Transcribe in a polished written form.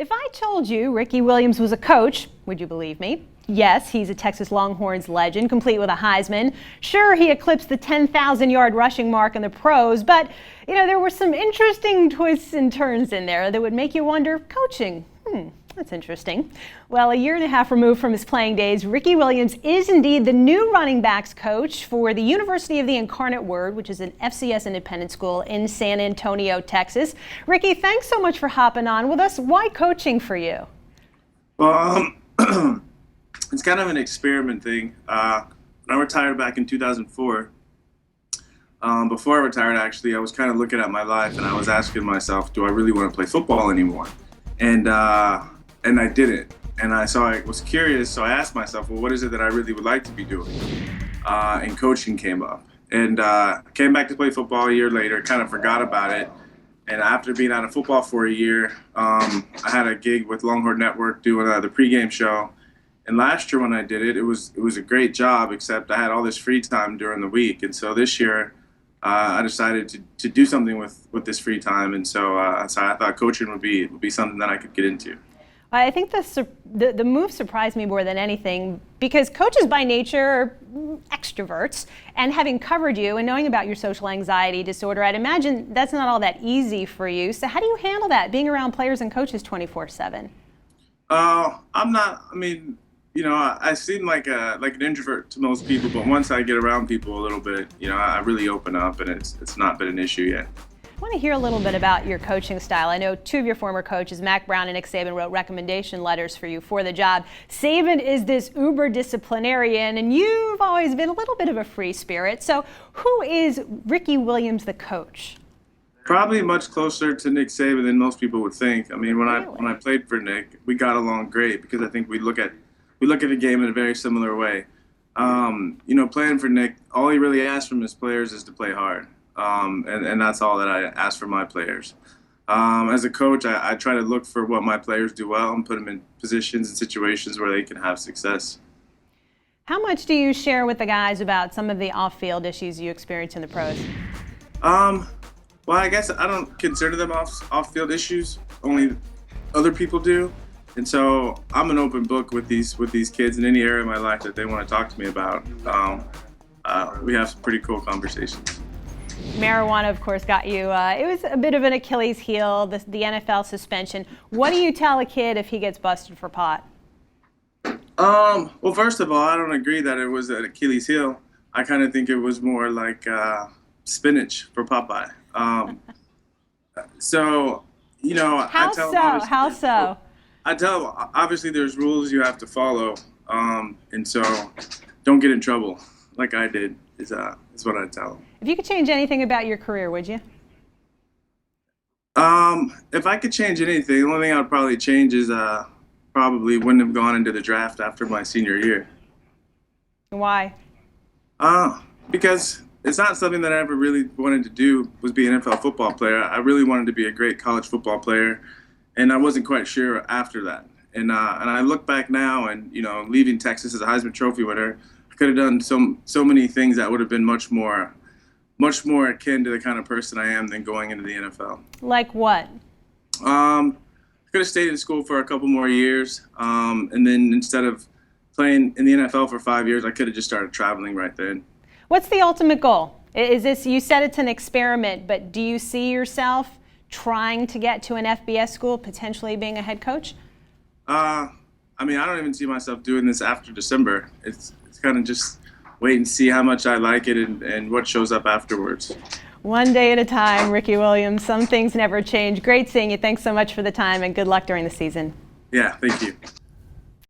If I told you Ricky Williams was a coach, would you believe me? Yes, he's a Texas Longhorns legend, complete with a Heisman. Sure, he eclipsed the 10,000-yard rushing mark in the pros, but, there were some interesting twists and turns in there that would make you wonder, coaching, that's interesting. Well, a year and a half removed from his playing days, Ricky Williams is indeed the new running backs coach for the University of the Incarnate Word, which is an FCS independent school in San Antonio, Texas. Ricky, thanks so much for hopping on with us. Why coaching for you? Well, it's kind of an experiment thing. When I retired back in 2004, before I retired, actually, I was kind of looking at my life and I was asking myself, do I really want to play football anymore? And I didn't. And I was curious, so I asked myself, well, what is it that I really would like to be doing? And coaching came up. And came back to play football a year later, kind of forgot about it. And after being out of football for a year, I had a gig with Longhorn Network doing the pregame show. And last year when I did it, it was a great job, except I had all this free time during the week. And so this year, I decided to do something with this free time. And so I thought coaching would be something that I could get into. I think the move surprised me more than anything because coaches by nature are extroverts, and having covered you and knowing about your social anxiety disorder, I'd imagine that's not all that easy for you. So how do you handle that, being around players and coaches 24/7? I'm not, I seem like an introvert to most people, but once I get around people a little bit, I really open up, and it's not been an issue yet. I want to hear a little bit about your coaching style. I know two of your former coaches, Mac Brown and Nick Saban, wrote recommendation letters for you for the job. Saban is this uber disciplinarian, and you've always been a little bit of a free spirit. So who is Ricky Williams, the coach? Probably much closer to Nick Saban than most people would think. When I played for Nick, we got along great because I think we look at the game in a very similar way. Playing for Nick, all he really asks from his players is to play hard. And that's all that I ask for my players. As a coach, I try to look for what my players do well and put them in positions and situations where they can have success. How much do you share with the guys about some of the off-field issues you experience in the pros? Well, I guess I don't consider them off-field issues. Only other people do. And so I'm an open book with these kids in any area of my life that they want to talk to me about. We have some pretty cool conversations. Marijuana, of course, got you. It was a bit of an Achilles heel, the NFL suspension. What do you tell a kid if he gets busted for pot? Well, first of all, I don't agree that it was an Achilles heel. I kind of think it was more like spinach for Popeye. How so? I tell them, obviously there's rules you have to follow, and so don't get in trouble like I did is what I tell them. If you could change anything about your career, would you? If I could change anything, the only thing I would probably change is probably wouldn't have gone into the draft after my senior year. Why? Because it's not something that I ever really wanted to do, was be an NFL football player. I really wanted to be a great college football player, and I wasn't quite sure after that. And I look back now, and leaving Texas as a Heisman Trophy winner, I could have done so many things that would have been much more akin to the kind of person I am than going into the NFL. Like what? I could have stayed in school for a couple more years, and then instead of playing in the NFL for 5 years, I could have just started traveling right then. What's the ultimate goal? Is this, you said it's an experiment, but do you see yourself trying to get to an FBS school, potentially being a head coach? I don't even see myself doing this after December. It's kind of just wait and see how much I like it and what shows up afterwards. One day at a time, Ricky Williams. Some things never change. Great seeing you. Thanks so much for the time, and good luck during the season. Yeah, thank you.